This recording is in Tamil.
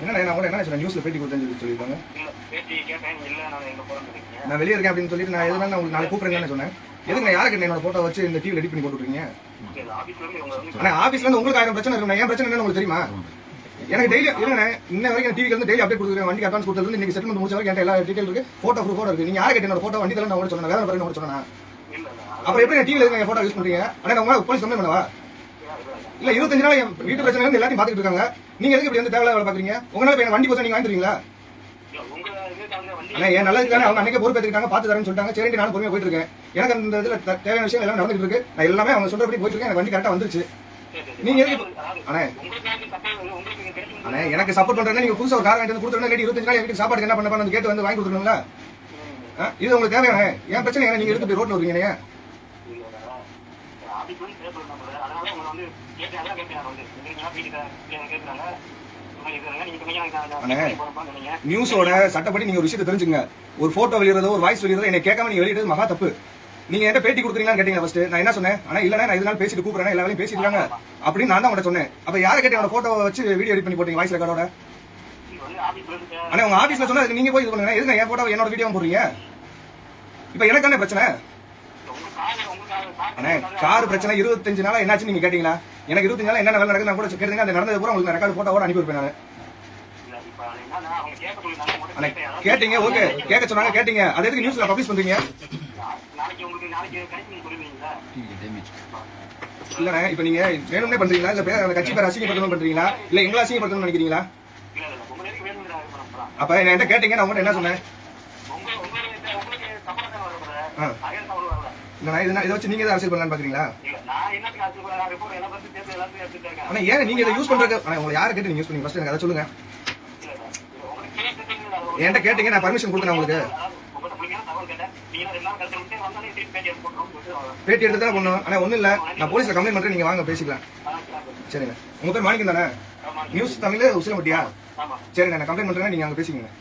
என்ன நான் உங்களை என்ன சொன்னேன் நியூஸ்ல பேட்டி கொடுத்தேன்னு சொல்லியிருக்காங்க. நான் வெளியே இருக்கேன் அப்படின்னு சொல்லிட்டு நான் எதுனா உங்களுக்கு நாளைக்கு கூப்பிடுறேன்னு சொன்னேன். எதுக்கு நான் யாருக்கு என்னோட போட்டோ வச்சு இந்த டிவி எடிட் பண்ணி போட்டுருக்கீங்க? ஆனா ஆபீஸ்ல இருந்து உங்களுக்கு 1000 பிரச்சனை இருக்கு. ஏன் பிரச்சனை என்னன்னு உங்களுக்கு தெரியுமா? எனக்கு டெய்லி இல்லைண்ணே இன்ன வரைக்கும் டிவிக்கு வந்து டெய்லி அப்டேட் கொடுக்குறேன். வண்டிக்கு அட்வான்ஸ் கொடுத்தது இன்னைக்கு செட்டில்மெண்ட் முடிச்ச வரைக்கும் எல்லா டீடைல் இருக்கு. போட்டோ ப்ரூஃபோட இருக்கு. நீங்க யாரை கேட்டு என்னோட போட்டோ வண்டி தரேன் நான் சொன்னேன். வேற பிறகு நான் சொன்னேன். அப்புறம் எப்படி டிவில இருக்க போட்டோ யூஸ் பண்றீங்க? ஆனா உங்க போலீஸ் கம்ப்ளைண்ட் பண்ணவா? இல்ல 25 நாள் என் வீட்டு பிரச்சனை இருந்து எல்லாத்தையும் பாத்துட்டு இருக்காங்க. நீங்க எதுக்கு இப்படி வந்து தேவையில்லாத வேலை பாக்குறீங்க? உங்களால என் வண்டி போய் நீங்க வாங்கிடுவீங்களா? ஆனா ஏன் நல்லது தானே அவங்க அன்னைக்கு பொறுப்பேற்றுக்கிட்டாங்க பாத்து தரேன்னு சொல்லிட்டாங்க. சரி நானும் பொறுமையா போயிட்டு இருக்கேன். எனக்கு அந்த இதுல தேவையான விஷயம் எல்லாம் நடந்துட்டு இருக்கு. நான் எல்லாமே அவங்க சொல்றபடி போயிட்டு இருக்கேன். எனக்கு வண்டி கரெக்டா வந்துருச்சு. நீங்க எதுக்கு அண்ணே எனக்கு சப்போர்ட் பண்றேன்னா நீங்க புதுசா ஒரு கார் வாங்கிட்டு வந்து கொடுத்துருந்தா 25 நாள் வீட்டுக்கு சாப்பாடு என்ன பண்ண கேட்டு வந்து வாங்கி கொடுத்துருங்களா? இது உங்களுக்கு தேவையான ஏன் பிரச்சனை என்ன நீங்க எடுத்து போய் ரோட்ல வருவீங்க? நியூஸோட சட்டப்படி நீங்க ஒரு விஷயத்தை தெரிஞ்சுங்க. ஒரு போட்டோ வெளியிறதோ ஒரு வாய்ஸ் வெளியிறதோ என்னை கேட்காம நீங்க வெளியிட்டது மகா தப்பு. நீங்க என்கிட்ட பேட்டி கொடுக்குறீங்களான்னு கேட்டீங்க ஃபர்ஸ்ட். நான் என்ன சொன்னேன்? ஆனா இல்ல நான் இதனால பேசிட்டு கூப்பிடுறேன் எல்லா வேலையும் பேசிட்டு இருக்காங்க அப்படின்னு நான் தான் உங்கள்ட்ட சொன்னேன். அப்ப யாரை கேட்டு என்னோட போட்டோ வச்சு வீடியோ எடிட் பண்ணி போட்டீங்க வாய்ஸ் ரெக்கார்டோட? ஆனா உங்க ஆபீஸ்ல சொன்னா நீங்க போய் இது பண்ணுங்க. எதுக்கு என் போட்டோ என்னோட வீடியோ போடுறீங்க? இப்ப எனக்கு என்ன பிரச்சனை? அண்ணே கார் பிரச்சனை 25 நாளா என்னாச்சு நீங்க கேட்டீங்களா? எனக்கு 25 நாளா என்ன வேலை நடக்குது நான் கூட கேட்டீங்க. அந்த நடந்தது பூரா உங்களுக்கு ரெக்கார்டு போட்டோவோட அனுப்பி வைப்பேன் நான். கேட்டீங்க ஓகே கேட்க சொன்னாங்க கேட்டீங்க. அது எதுக்கு நியூஸ்ல பப்ளிஷ் பண்றீங்க? இல்லண்ணே இப்ப நீங்க வேணும்னே பண்றீங்களா? இல்ல கட்சி பேர் அசிங்கப்படுத்தணும் பண்றீங்களா? இல்ல எங்களை அசிங்கப்படுத்தணும்னு நினைக்கிறீங்களா? அப்ப என்கிட்ட கேட்டீங்க நான் உங்கள்கிட்ட என்ன சொன்னேன்? இதை வச்சு நீங்க அரசியல் பண்ணலான்னு பாக்குறீங்களா? ஆனா ஏன் நீங்க இதை யூஸ் பண்றது? உங்களை யாரை கேட்டு நீங்க யூஸ் பண்ணீங்க ஃபர்ஸ்ட் எனக்கு அதை சொல்லுங்க. என்கிட்ட கேட்டீங்க நான் பர்மிஷன் கொடுத்தேன் உங்களுக்கு. பேட்டி எடுத்து தான் பண்ணும். ஆனா ஒண்ணும் இல்ல நான் போலீஸ்ல கம்ப்ளைண்ட் பண்றேன். நீங்க வாங்க பேசிக்கலாம். சரிங்க உங்க பேர் மாணிக்கம் தானே? நியூஸ் தமிழ் உசிலம்பட்டியா? சரிண்ணே நான் கம்ப்ளைண்ட் பண்றேன். நீங்க அங்க பேசிக்கங்க.